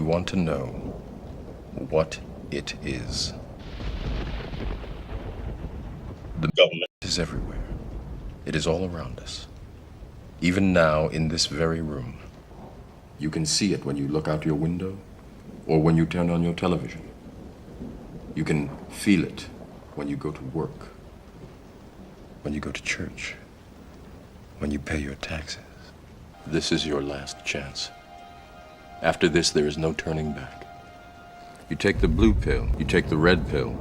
want to know what it is. The government is everywhere. It is all around us. Even now, in this very room. You can see it when you look out your window or when you turn on your television. You can feel it when you go to work, when you go to church, when you pay your taxes. This is your last chance. After this, there is no turning back. You take the blue pill, you take the red pill.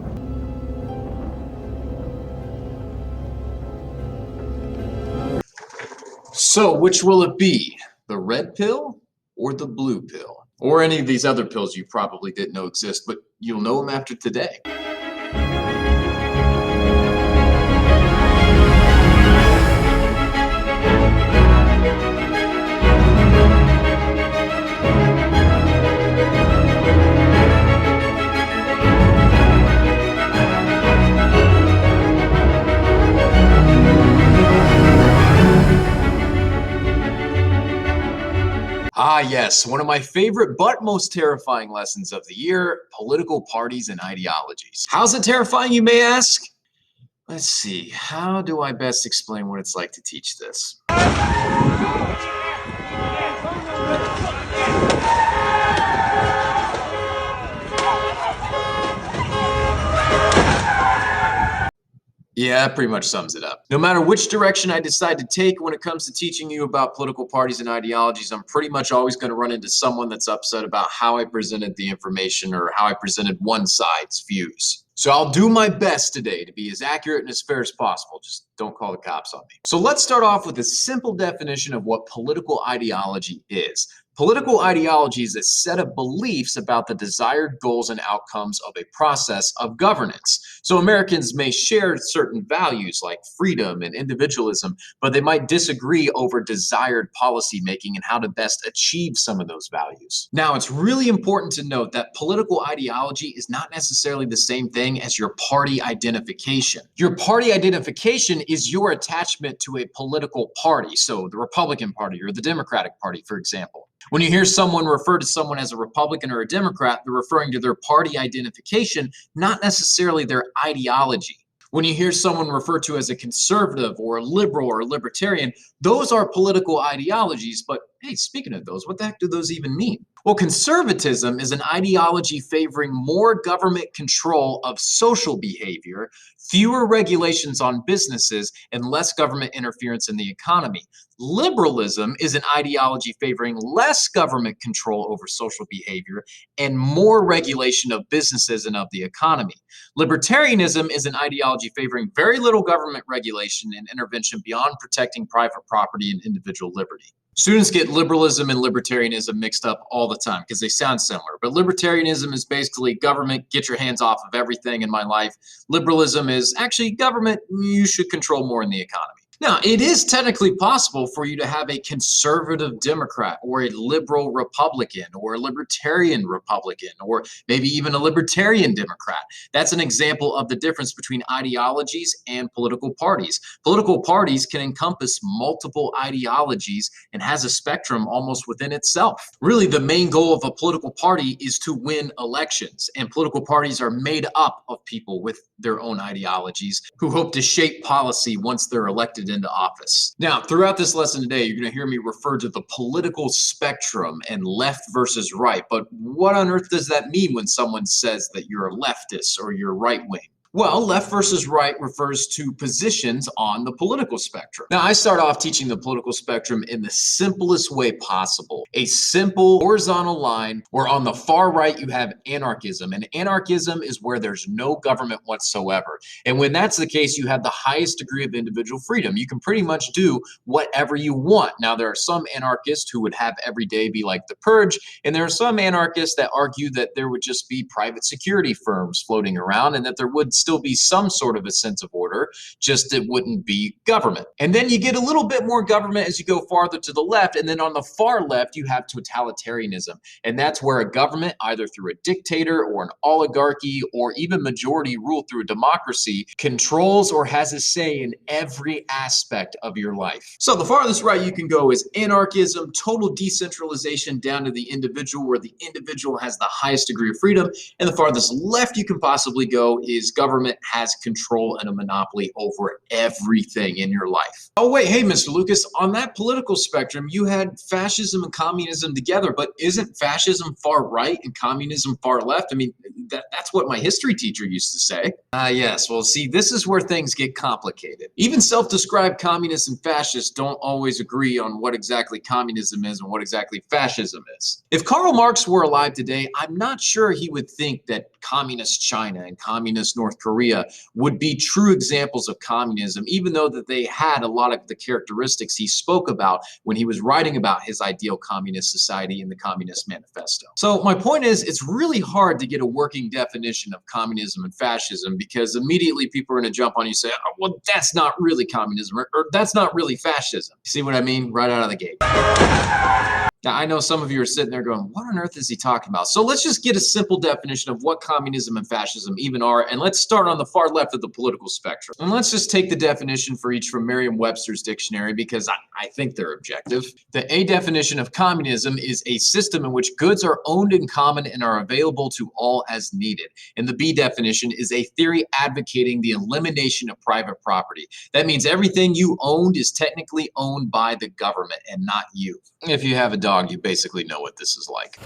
So, which will it be? The red pill or the blue pill? Or any of these other pills you probably didn't know exist, but you'll know them after today. Ah, yes, one of my favorite but most terrifying lessons of the year, political parties and ideologies. How's it terrifying, you may ask? Let's see, how do I best explain what it's like to teach this? Yeah, that pretty much sums it up. No matter which direction I decide to take when it comes to teaching you about political parties and ideologies, I'm pretty much always going to run into someone that's upset about how I presented the information or how I presented one side's views. So I'll do my best today to be as accurate and as fair as possible. Just don't call the cops on me. So let's start off with a simple definition of what political ideology is. Political ideology is a set of beliefs about the desired goals and outcomes of a process of governance. So Americans may share certain values like freedom and individualism, but they might disagree over desired policy making and how to best achieve some of those values. Now, it's really important to note that political ideology is not necessarily the same thing as your party identification. Your party identification is your attachment to a political party, so the Republican Party or the Democratic Party, for example. When you hear someone refer to someone as a Republican or a Democrat, they're referring to their party identification, not necessarily their ideology. When you hear someone referred to as a conservative or a liberal or a libertarian, those are political ideologies. But hey, speaking of those, what the heck do those even mean? Well, conservatism is an ideology favoring more government control of social behavior, fewer regulations on businesses, and less government interference in the economy. Liberalism is an ideology favoring less government control over social behavior and more regulation of businesses and of the economy. Libertarianism is an ideology favoring very little government regulation and intervention beyond protecting private property and individual liberty. Students get liberalism and libertarianism mixed up all the time because they sound similar. But libertarianism is basically government, get your hands off of everything in my life. Liberalism is actually government, you should control more in the economy. Now, it is technically possible for you to have a conservative Democrat or a liberal Republican or a libertarian Republican or maybe even a libertarian Democrat. That's an example of the difference between ideologies and political parties. Political parties can encompass multiple ideologies and has a spectrum almost within itself. Really, the main goal of a political party is to win elections, and political parties are made up of people with their own ideologies who hope to shape policy once they're elected into office. Now, throughout this lesson today, you're going to hear me refer to the political spectrum and left versus right. But what on earth does that mean when someone says that you're a leftist or you're right wing? Well, left versus right refers to positions on the political spectrum. Now, I start off teaching the political spectrum in the simplest way possible. A simple horizontal line where on the far right you have anarchism. And anarchism is where there's no government whatsoever. And when that's the case, you have the highest degree of individual freedom. You can pretty much do whatever you want. Now, there are some anarchists who would have every day be like the purge. And there are some anarchists that argue that there would just be private security firms floating around and that there would still be some sort of a sense of order, just it wouldn't be government. And then you get a little bit more government as you go farther to the left, and then on the far left, you have totalitarianism. And that's where a government, either through a dictator or an oligarchy or even majority rule through a democracy, controls or has a say in every aspect of your life. So the farthest right you can go is anarchism, total decentralization down to the individual, where the individual has the highest degree of freedom. And the farthest left you can possibly go is government has control and a monopoly over everything in your life. Oh wait, hey Mr. Lucas, on that political spectrum, you had fascism and communism together, but isn't fascism far right and communism far left? I mean, that's what my history teacher used to say. Yes, well see, this is where things get complicated. Even self-described communists and fascists don't always agree on what exactly communism is and what exactly fascism is. If Karl Marx were alive today, I'm not sure he would think that communist China and communist North Korea would be true examples of communism, even though that they had a lot of the characteristics he spoke about when he was writing about his ideal communist society in the Communist Manifesto. So my point is, it's really hard to get a working definition of communism and fascism, because immediately people are going to jump on you and say, oh, well, that's not really communism, or that's not really fascism. You see what I mean? Right out of the gate. Now, I know some of you are sitting there going, what on earth is he talking about? So let's just get a simple definition of what communism and fascism even are, and let's start on the far left of the political spectrum. And let's just take the definition for each from Merriam-Webster's dictionary, because I think they're objective. The A definition of communism is a system in which goods are owned in common and are available to all as needed. And the B definition is a theory advocating the elimination of private property. That means everything you owned is technically owned by the government and not you. If you have a dog, you basically know what this is like.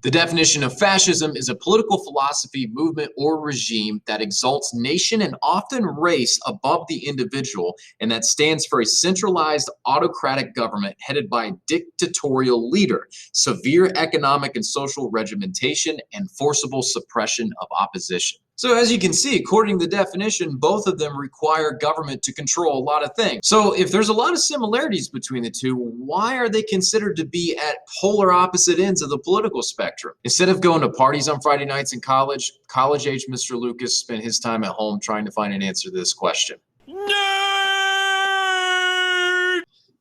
The definition of fascism is a political philosophy, movement, or regime that exalts nation and often race above the individual, and that stands for a centralized autocratic government headed by a dictatorial leader, severe economic and social regimentation, and forcible suppression of opposition. So as you can see, according to the definition, both of them require government to control a lot of things. So if there's a lot of similarities between the two, why are they considered to be at polar opposite ends of the political spectrum? Instead of going to parties on Friday nights in college, college-age Mr. Lucas spent his time at home trying to find an answer to this question. Nerd!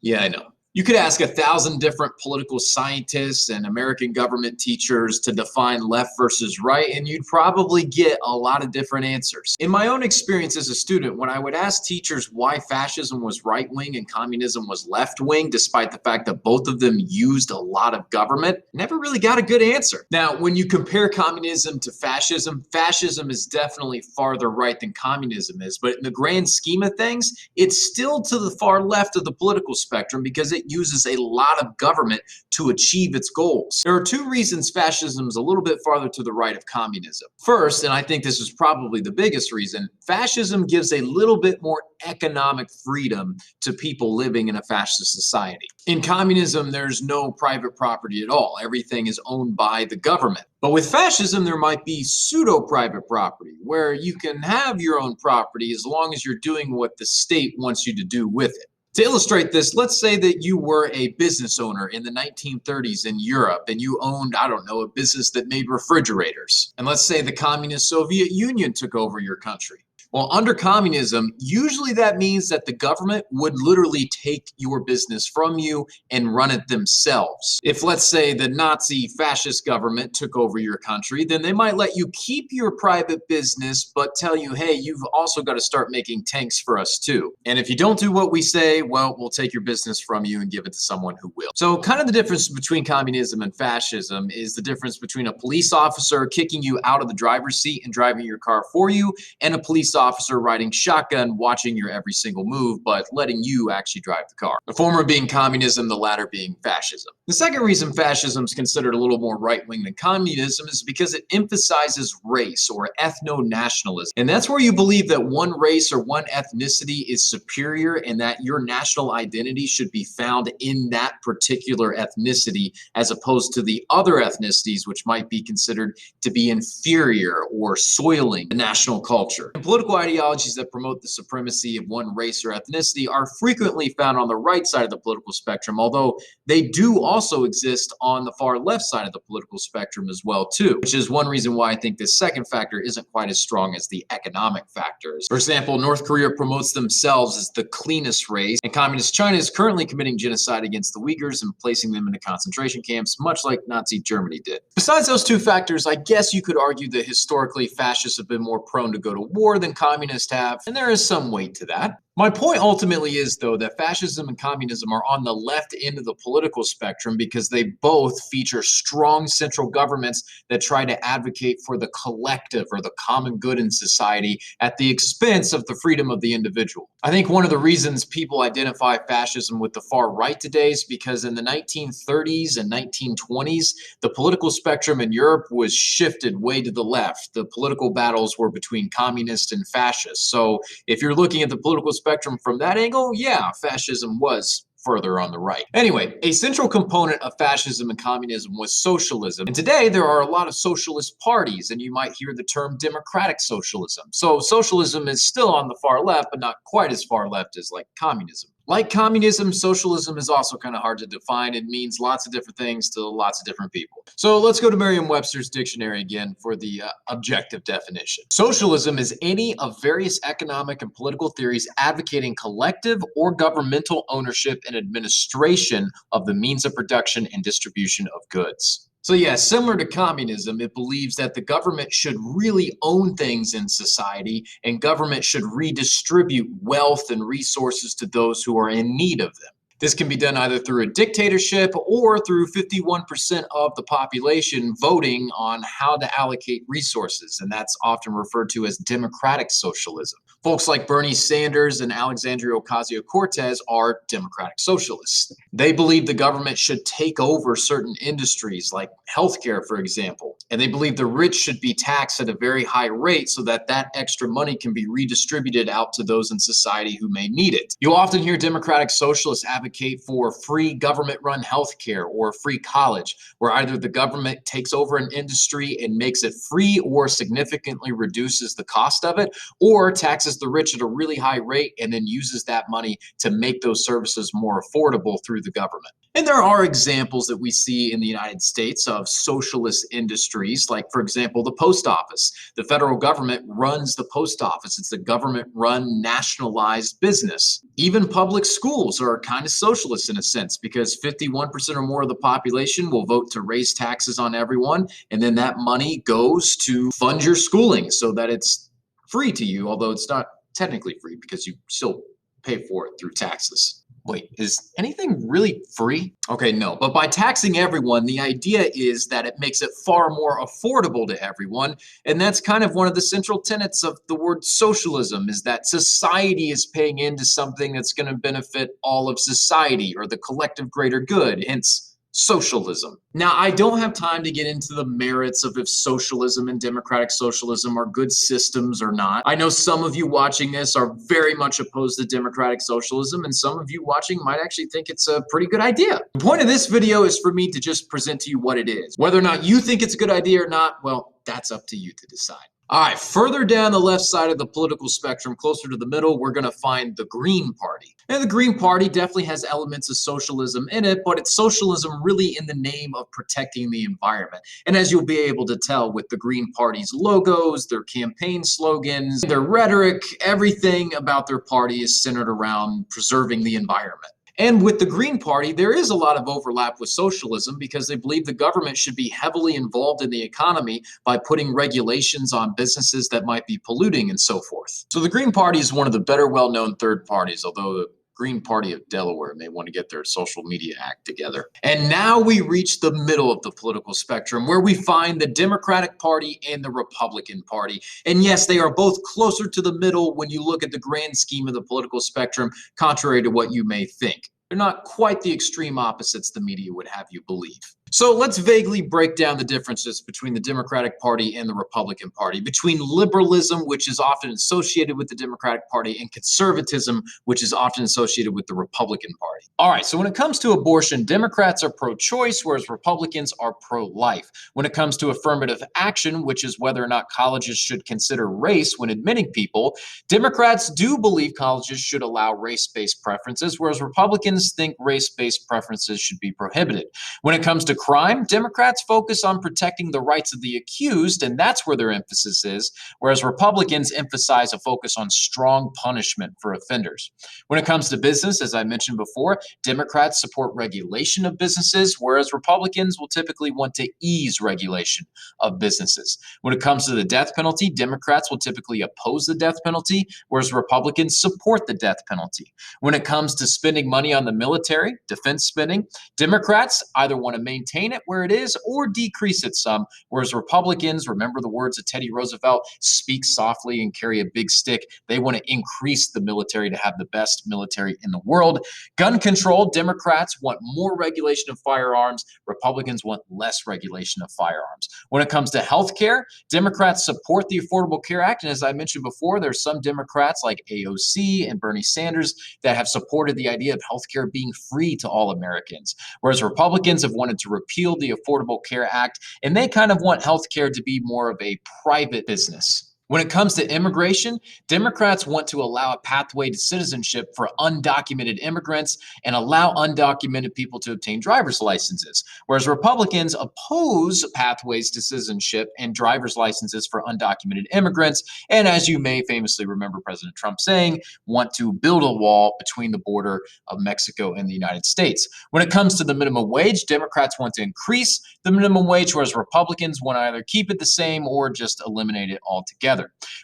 Yeah, I know. You could ask 1,000 different political scientists and American government teachers to define left versus right, and you'd probably get a lot of different answers. In my own experience as a student, when I would ask teachers why fascism was right-wing and communism was left-wing, despite the fact that both of them used a lot of government, never really got a good answer. Now, when you compare communism to fascism, fascism is definitely farther right than communism is, but in the grand scheme of things, it's still to the far left of the political spectrum because it uses a lot of government to achieve its goals. There are two reasons fascism is a little bit farther to the right of communism. First, and I think this is probably the biggest reason, fascism gives a little bit more economic freedom to people living in a fascist society. In communism, there's no private property at all. Everything is owned by the government. But with fascism, there might be pseudo-private property, where you can have your own property as long as you're doing what the state wants you to do with it. To illustrate this, let's say that you were a business owner in the 1930s in Europe and you owned, I don't know, a business that made refrigerators. And let's say the communist Soviet Union took over your country. Well, under communism, usually that means that the government would literally take your business from you and run it themselves. If, let's say, the Nazi fascist government took over your country, then they might let you keep your private business, but tell you, hey, you've also got to start making tanks for us too. And if you don't do what we say, well, we'll take your business from you and give it to someone who will. So kind of the difference between communism and fascism is the difference between a police officer kicking you out of the driver's seat and driving your car for you, and a police officer riding shotgun, watching your every single move, but letting you actually drive the car. The former being communism, the latter being fascism. The second reason fascism is considered a little more right-wing than communism is because it emphasizes race or ethno-nationalism. And that's where you believe that one race or one ethnicity is superior and that your national identity should be found in that particular ethnicity as opposed to the other ethnicities which might be considered to be inferior or soiling the national culture. In political political ideologies that promote the supremacy of one race or ethnicity are frequently found on the right side of the political spectrum, although they do also exist on the far left side of the political spectrum as well too, which is one reason why I think this second factor isn't quite as strong as the economic factors. For example, North Korea promotes themselves as the cleanest race, and Communist China is currently committing genocide against the Uyghurs and placing them into concentration camps, much like Nazi Germany did. Besides those two factors, I guess you could argue that historically fascists have been more prone to go to war than communists have, and there is some weight to that. My point ultimately is, though, that fascism and communism are on the left end of the political spectrum because they both feature strong central governments that try to advocate for the collective or the common good in society at the expense of the freedom of the individual. I think one of the reasons people identify fascism with the far right today is because in the 1930s and 1920s, the political spectrum in Europe was shifted way to the left. The political battles were between communists and fascists. So if you're looking at the political spectrum from that angle, yeah, fascism was further on the right. Anyway, a central component of fascism and communism was socialism. And today there are a lot of socialist parties, and you might hear the term democratic socialism. So socialism is still on the far left, but not quite as far left as like communism. Like communism, socialism is also kind of hard to define. It means lots of different things to lots of different people. So let's go to Merriam-Webster's dictionary again for the objective definition. Socialism is any of various economic and political theories advocating collective or governmental ownership and administration of the means of production and distribution of goods. So yeah, similar to communism, it believes that the government should really own things in society, and government should redistribute wealth and resources to those who are in need of them. This can be done either through a dictatorship or through 51% of the population voting on how to allocate resources, and that's often referred to as democratic socialism. Folks like Bernie Sanders and Alexandria Ocasio-Cortez are democratic socialists. They believe the government should take over certain industries like healthcare, for example, and they believe the rich should be taxed at a very high rate so that that extra money can be redistributed out to those in society who may need it. You'll often hear democratic socialists advocate for free government-run healthcare or free college, where either the government takes over an industry and makes it free or significantly reduces the cost of it, or taxes the rich at a really high rate and then uses that money to make those services more affordable through the government. And there are examples that we see in the United States of socialist industries, like, for example, the post office. The federal government runs the post office. It's a government-run, nationalized business. Even public schools are kind of socialist in a sense, because 51% or more of the population will vote to raise taxes on everyone, and then that money goes to fund your schooling so that it's free to you, although it's not technically free because you still pay for it through taxes. Wait, is anything really free? Okay, no. But by taxing everyone, the idea is that it makes it far more affordable to everyone. And that's kind of one of the central tenets of the word socialism, is that society is paying into something that's going to benefit all of society or the collective greater good, hence socialism. Now, I don't have time to get into the merits of if socialism and democratic socialism are good systems or not. I know some of you watching this are very much opposed to democratic socialism, and some of you watching might actually think it's a pretty good idea. The point of this video is for me to just present to you what it is. Whether or not you think it's a good idea or not, well, that's up to you to decide. All right, further down the left side of the political spectrum, closer to the middle, we're going to find the Green Party. And the Green Party definitely has elements of socialism in it, but it's socialism really in the name of protecting the environment. And as you'll be able to tell with the Green Party's logos, their campaign slogans, their rhetoric, everything about their party is centered around preserving the environment. And with the Green Party, there is a lot of overlap with socialism because they believe the government should be heavily involved in the economy by putting regulations on businesses that might be polluting and so forth. So the Green Party is one of the better well-known third parties, although the Green Party of Delaware may want to get their social media act together. And now we reach the middle of the political spectrum, where we find the Democratic Party and the Republican Party. And yes, they are both closer to the middle when you look at the grand scheme of the political spectrum, contrary to what you may think. They're not quite the extreme opposites the media would have you believe. So let's vaguely break down the differences between the Democratic Party and the Republican Party, between liberalism, which is often associated with the Democratic Party, and conservatism, which is often associated with the Republican Party. All right, so when it comes to abortion, Democrats are pro-choice, whereas Republicans are pro-life. When it comes to affirmative action, which is whether or not colleges should consider race when admitting people, Democrats do believe colleges should allow race-based preferences, whereas Republicans think race-based preferences should be prohibited. When it comes to crime, Democrats focus on protecting the rights of the accused, and that's where their emphasis is, whereas Republicans emphasize a focus on strong punishment for offenders. When it comes to business, as I mentioned before, Democrats support regulation of businesses, whereas Republicans will typically want to ease regulation of businesses. When it comes to the death penalty, Democrats will typically oppose the death penalty, whereas Republicans support the death penalty. When it comes to spending money on the military, defense spending, Democrats either want to maintain it where it is or decrease it some, whereas Republicans, remember the words of Teddy Roosevelt, speak softly and carry a big stick. They want to increase the military to have the best military in the world. Gun control, Democrats want more regulation of firearms. Republicans want less regulation of firearms. When it comes to health care, Democrats support the Affordable Care Act. And as I mentioned before, there's some Democrats like AOC and Bernie Sanders that have supported the idea of health care being free to all Americans, whereas Republicans have wanted to repeal the Affordable Care Act, and they kind of want health care to be more of a private business. When it comes to immigration, Democrats want to allow a pathway to citizenship for undocumented immigrants and allow undocumented people to obtain driver's licenses, whereas Republicans oppose pathways to citizenship and driver's licenses for undocumented immigrants, and as you may famously remember President Trump saying, want to build a wall between the border of Mexico and the United States. When it comes to the minimum wage, Democrats want to increase the minimum wage, whereas Republicans want to either keep it the same or just eliminate it altogether.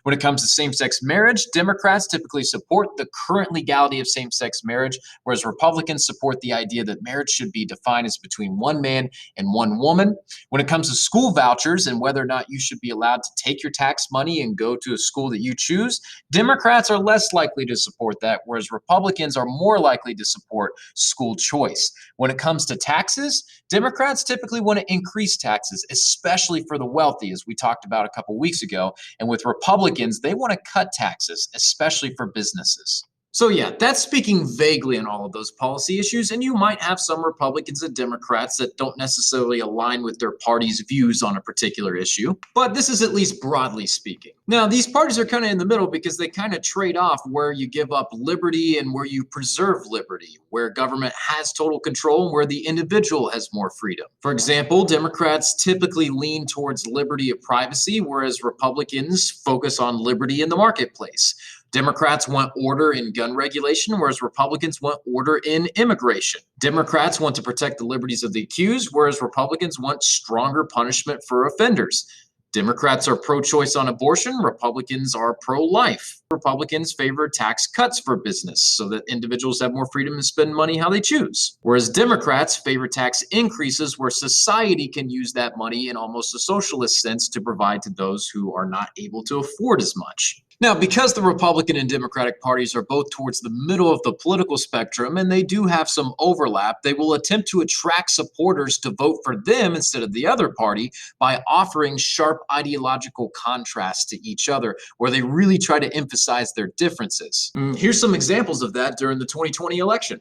When it comes to same-sex marriage, Democrats typically support the current legality of same-sex marriage, whereas Republicans support the idea that marriage should be defined as between one man and one woman. When it comes to school vouchers and whether or not you should be allowed to take your tax money and go to a school that you choose, Democrats are less likely to support that, whereas Republicans are more likely to support school choice. When it comes to taxes, Democrats typically want to increase taxes, especially for the wealthy, as we talked about a couple weeks ago, and with Republicans, they want to cut taxes, especially for businesses. So yeah, that's speaking vaguely on all of those policy issues, and you might have some Republicans and Democrats that don't necessarily align with their party's views on a particular issue, but this is at least broadly speaking. Now, these parties are kind of in the middle because they kind of trade off where you give up liberty and where you preserve liberty, where government has total control and where the individual has more freedom. For example, Democrats typically lean towards liberty of privacy, whereas Republicans focus on liberty in the marketplace. Democrats want order in gun regulation, whereas Republicans want order in immigration. Democrats want to protect the liberties of the accused, whereas Republicans want stronger punishment for offenders. Democrats are pro-choice on abortion. Republicans are pro-life. Republicans favor tax cuts for business so that individuals have more freedom to spend money how they choose. Whereas Democrats favor tax increases where society can use that money in almost a socialist sense to provide to those who are not able to afford as much. Now, because the Republican and Democratic parties are both towards the middle of the political spectrum and they do have some overlap, they will attempt to attract supporters to vote for them instead of the other party by offering sharp ideological contrasts to each other, where they really try to emphasize their differences. Here's some examples of that during the 2020 election.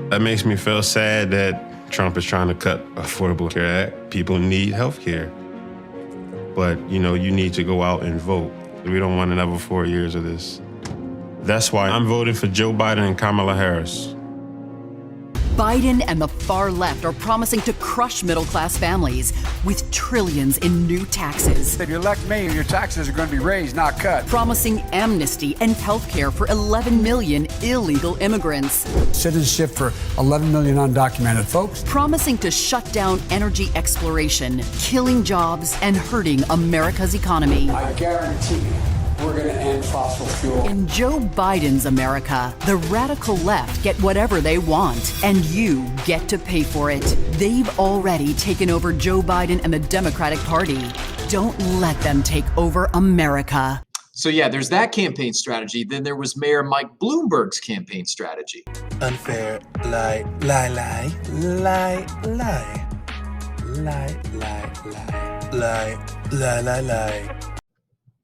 That makes me feel sad that Trump is trying to cut Affordable Care Act. People need health care. But, you need to go out and vote. We don't want another 4 years of this. That's why I'm voting for Joe Biden and Kamala Harris. Biden and the far left are promising to crush middle-class families with trillions in new taxes. If you elect me, your taxes are going to be raised, not cut. Promising amnesty and health care for 11 million illegal immigrants. Citizenship for 11 million undocumented folks. Promising to shut down energy exploration, killing jobs, and hurting America's economy. I guarantee you, we're going to end fossil fuel. In Joe Biden's America, the radical left get whatever they want, and you get to pay for it. They've already taken over Joe Biden and the Democratic Party. Don't let them take over America. So yeah, there's that campaign strategy. Then there was Mayor Mike Bloomberg's campaign strategy. Unfair, lie, lie, lie, lie, lie.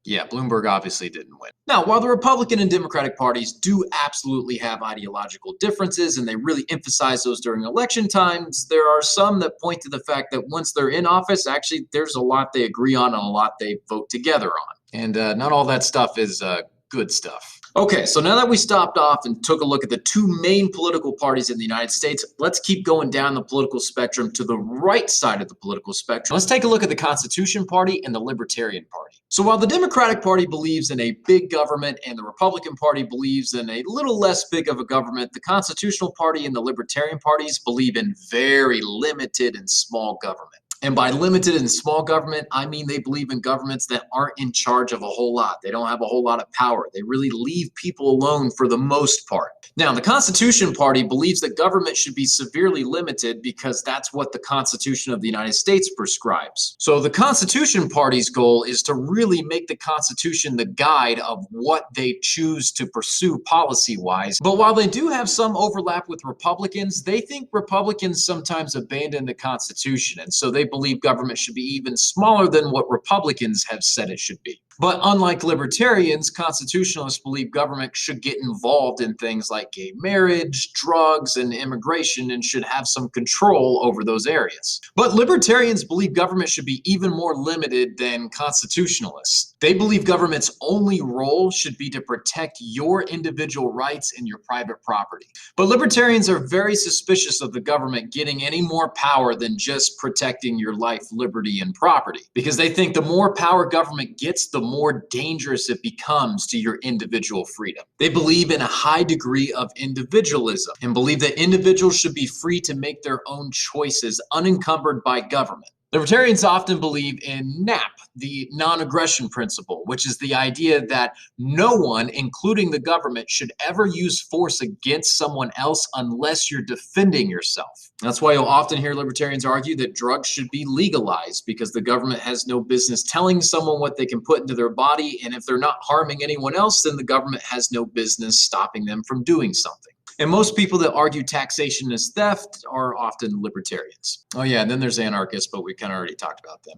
Yeah, Bloomberg obviously didn't win. Now, while the Republican and Democratic parties do absolutely have ideological differences and they really emphasize those during election times, there are some that point to the fact that once they're in office, actually, there's a lot they agree on and a lot they vote together on. And not all that stuff is good stuff. Okay, so now that we stopped off and took a look at the two main political parties in the United States, let's keep going down the political spectrum to the right side of the political spectrum. Let's take a look at the Constitution Party and the Libertarian Party. So while the Democratic Party believes in a big government and the Republican Party believes in a little less big of a government, the Constitutional Party and the Libertarian parties believe in very limited and small government. And by limited and small government, I mean they believe in governments that aren't in charge of a whole lot. They don't have a whole lot of power. They really leave people alone for the most part. Now, the Constitution Party believes that government should be severely limited because that's what the Constitution of the United States prescribes. So the Constitution Party's goal is to really make the Constitution the guide of what they choose to pursue policy-wise. But while they do have some overlap with Republicans, they think Republicans sometimes abandon the Constitution, and so they believe government should be even smaller than what Republicans have said it should be. But unlike libertarians, constitutionalists believe government should get involved in things like gay marriage, drugs, and immigration and should have some control over those areas. But libertarians believe government should be even more limited than constitutionalists. They believe government's only role should be to protect your individual rights and your private property. But libertarians are very suspicious of the government getting any more power than just protecting your life, liberty, and property, because they think the more power government gets, the more dangerous it becomes to your individual freedom. They believe in a high degree of individualism and believe that individuals should be free to make their own choices unencumbered by government. Libertarians often believe in NAP, the non-aggression principle, which is the idea that no one, including the government, should ever use force against someone else unless you're defending yourself. That's why you'll often hear libertarians argue that drugs should be legalized because the government has no business telling someone what they can put into their body, and if they're not harming anyone else, then the government has no business stopping them from doing something. And most people that argue taxation is theft are often libertarians. Oh yeah, and then there's anarchists, but we kind of already talked about them.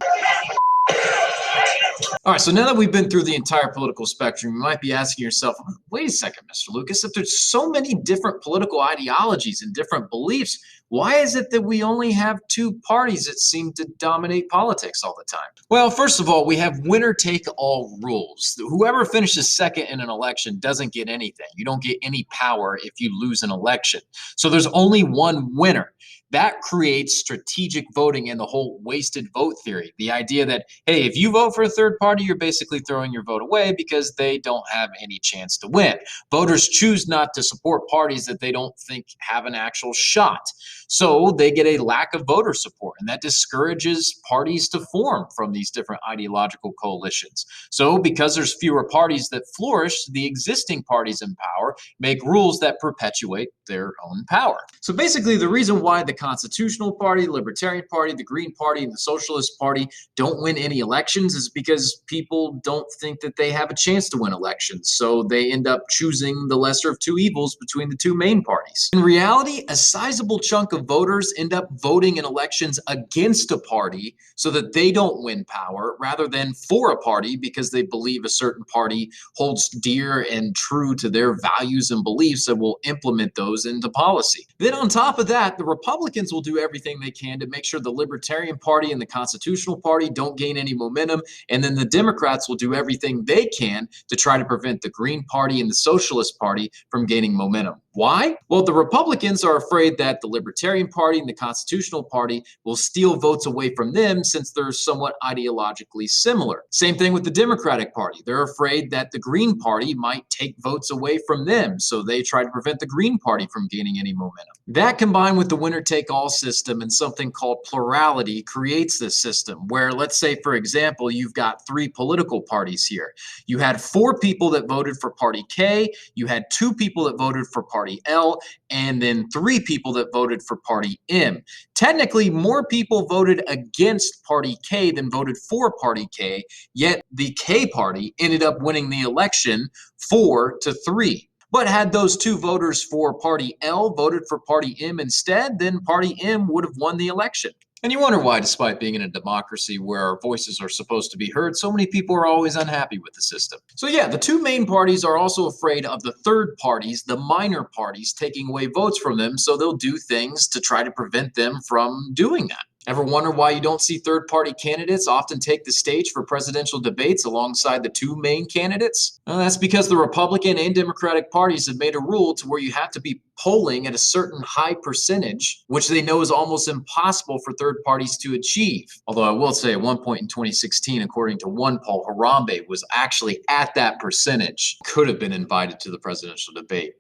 All right, so now that we've been through the entire political spectrum, you might be asking yourself, wait a second, Mr. Lucas, if there's so many different political ideologies and different beliefs, why is it that we only have two parties that seem to dominate politics all the time? Well, first of all, we have winner-take-all rules. Whoever finishes second in an election doesn't get anything. You don't get any power if you lose an election. So there's only one winner. That creates strategic voting and the whole wasted vote theory. The idea that, hey, if you vote for a third party, you're basically throwing your vote away because they don't have any chance to win. Voters choose not to support parties that they don't think have an actual shot. So they get a lack of voter support, and that discourages parties to form from these different ideological coalitions. So because there's fewer parties that flourish, the existing parties in power make rules that perpetuate their own power. So basically, the reason why the Constitutional Party, Libertarian Party, the Green Party, and the Socialist Party don't win any elections is because people don't think that they have a chance to win elections. So they end up choosing the lesser of two evils between the two main parties. In reality, a sizable chunk of voters end up voting in elections against a party so that they don't win power rather than for a party because they believe a certain party holds dear and true to their values and beliefs and will implement those into policy. Then on top of that, the Republicans will do everything they can to make sure the Libertarian Party and the Constitutional Party don't gain any momentum, and then the Democrats will do everything they can to try to prevent the Green Party and the Socialist Party from gaining momentum. Why? Well, the Republicans are afraid that the Libertarian Party and the Constitutional Party will steal votes away from them since they're somewhat ideologically similar. Same thing with the Democratic Party. They're afraid that the Green Party might take votes away from them, so they try to prevent the Green Party from gaining any momentum. That combined with the winner-take-all system and something called plurality creates this system where, let's say, for example, you've got three political parties here. You had 4 people that voted for Party K, you had 2 people that voted for Party L, and then 3 people that voted for Party M. Technically, more people voted against Party K than voted for Party K, yet the K party ended up winning the election 4-3. But had those 2 voters for Party L voted for Party M instead, then Party M would have won the election. And you wonder why, despite being in a democracy where our voices are supposed to be heard, so many people are always unhappy with the system. So yeah, the two main parties are also afraid of the third parties, the minor parties, taking away votes from them, so they'll do things to try to prevent them from doing that. Ever wonder why you don't see third-party candidates often take the stage for presidential debates alongside the two main candidates? Well, that's because the Republican and Democratic parties have made a rule to where you have to be polling at a certain high percentage, which they know is almost impossible for third parties to achieve. Although I will say at one point in 2016, according to one poll, Harambe was actually at that percentage, could have been invited to the presidential debate.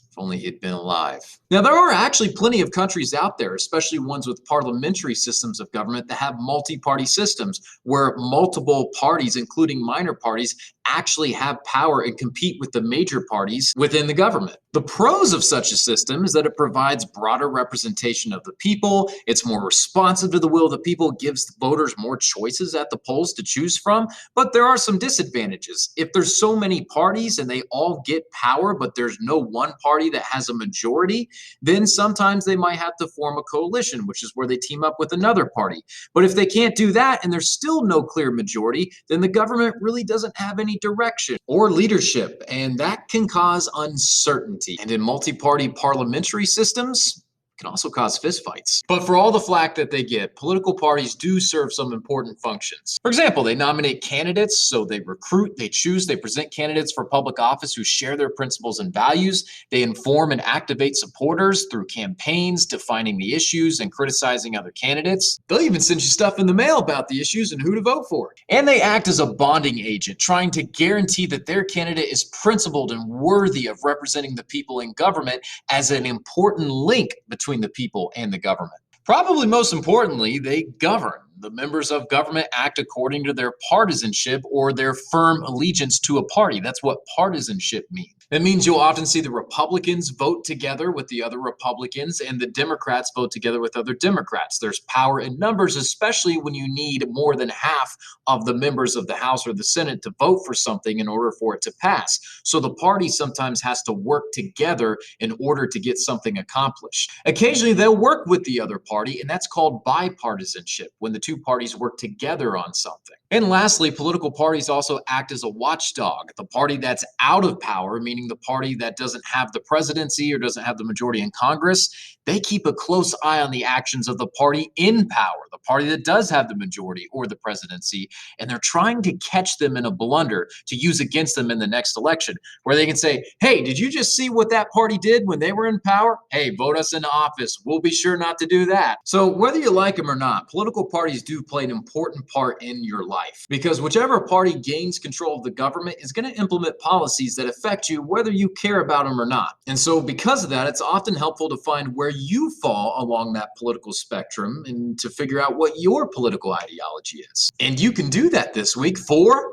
If only he'd been alive. Now, there are actually plenty of countries out there, especially ones with parliamentary systems of government, that have multi-party systems where multiple parties, including minor parties, actually have power and compete with the major parties within the government. The pros of such a system is that it provides broader representation of the people, it's more responsive to the will of the people, gives the voters more choices at the polls to choose from, but there are some disadvantages. If there's so many parties and they all get power, but there's no one party that has a majority, then sometimes they might have to form a coalition, which is where they team up with another party. But if they can't do that and there's still no clear majority, then the government really doesn't have any direction or leadership, and that can cause uncertainty. And in multi-party parliamentary systems, can also cause fistfights. But for all the flack that they get, political parties do serve some important functions. For example, they nominate candidates, so they recruit, they choose, they present candidates for public office who share their principles and values. They inform and activate supporters through campaigns, defining the issues and criticizing other candidates. They'll even send you stuff in the mail about the issues and who to vote for. And they act as a bonding agent, trying to guarantee that their candidate is principled and worthy of representing the people in government as an important link between the people and the government. Probably most importantly, they govern. The members of government act according to their partisanship or their firm allegiance to a party. That's what partisanship means. That means you'll often see the Republicans vote together with the other Republicans and the Democrats vote together with other Democrats. There's power in numbers, especially when you need more than half of the members of the House or the Senate to vote for something in order for it to pass. So the party sometimes has to work together in order to get something accomplished. Occasionally, they'll work with the other party, and that's called bipartisanship, when the two parties work together on something. And lastly, political parties also act as a watchdog. The party that's out of power, meaning the party that doesn't have the presidency or doesn't have the majority in Congress, they keep a close eye on the actions of the party in power, the party that does have the majority or the presidency, and they're trying to catch them in a blunder to use against them in the next election, where they can say, hey, did you just see what that party did when they were in power? Hey, vote us into office. We'll be sure not to do that. So whether you like them or not, political parties do play an important part in your life, because whichever party gains control of the government is going to implement policies that affect you whether you care about them or not. And so because of that, it's often helpful to find where you fall along that political spectrum and to figure out what your political ideology is. And you can do that this week for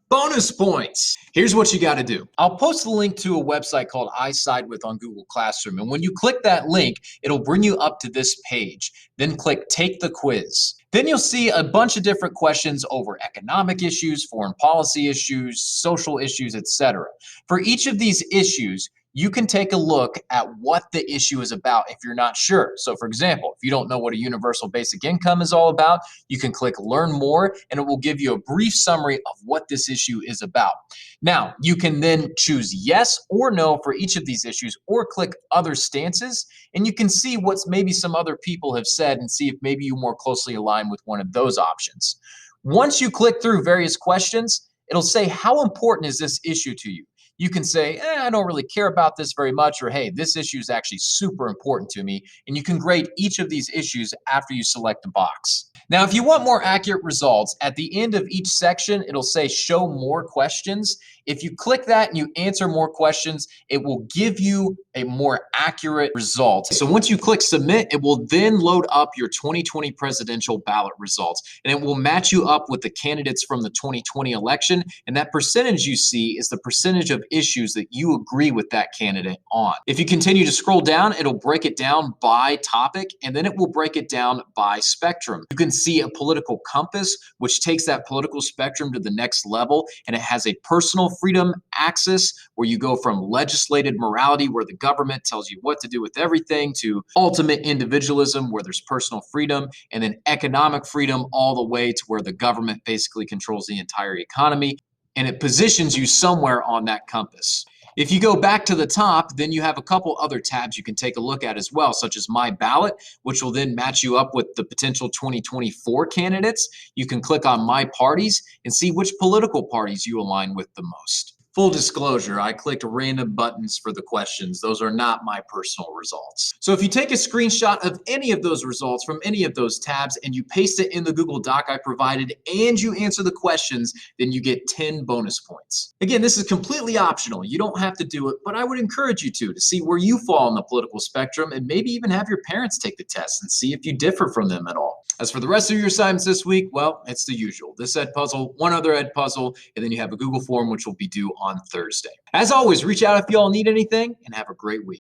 bonus points. Here's what you got to do. I'll post the link to a website called I Side With on Google Classroom. And when you click that link, it'll bring you up to this page. Then click Take the Quiz. Then you'll see a bunch of different questions over economic issues, foreign policy issues, social issues, etc. For each of these issues, you can take a look at what the issue is about if you're not sure. So for example, if you don't know what a universal basic income is all about, you can click Learn More, and it will give you a brief summary of what this issue is about. Now, you can then choose yes or no for each of these issues, or click Other Stances, and you can see what maybe some other people have said and see if maybe you more closely align with one of those options. Once you click through various questions, it'll say, how important is this issue to you? You can say, I don't really care about this very much, or hey, this issue is actually super important to me, and you can grade each of these issues after you select a box. Now, if you want more accurate results, at the end of each section, it'll say Show More Questions. If you click that and you answer more questions, it will give you a more accurate result. So once you click Submit, it will then load up your 2020 presidential ballot results, and it will match you up with the candidates from the 2020 election, and that percentage you see is the percentage of issues that you agree with that candidate on. If you continue to scroll down, it'll break it down by topic, and then it will break it down by spectrum. You can see a political compass, which takes that political spectrum to the next level, and it has a personal freedom axis, where you go from legislated morality, where the government tells you what to do with everything, to ultimate individualism, where there's personal freedom, and then economic freedom all the way to where the government basically controls the entire economy. And it positions you somewhere on that compass. If you go back to the top, then you have a couple other tabs you can take a look at as well, such as My Ballot, which will then match you up with the potential 2024 candidates. You can click on My Parties and see which political parties you align with the most. Full disclosure, I clicked random buttons for the questions. Those are not my personal results. So if you take a screenshot of any of those results from any of those tabs and you paste it in the Google Doc I provided and you answer the questions, then you get 10 bonus points. Again, this is completely optional. You don't have to do it, but I would encourage you to see where you fall on the political spectrum and maybe even have your parents take the test and see if you differ from them at all. As for the rest of your assignments this week, well, it's the usual. This Ed puzzle, one other Ed puzzle, and then you have a Google form which will be due on Thursday. As always, reach out if you all need anything and have a great week.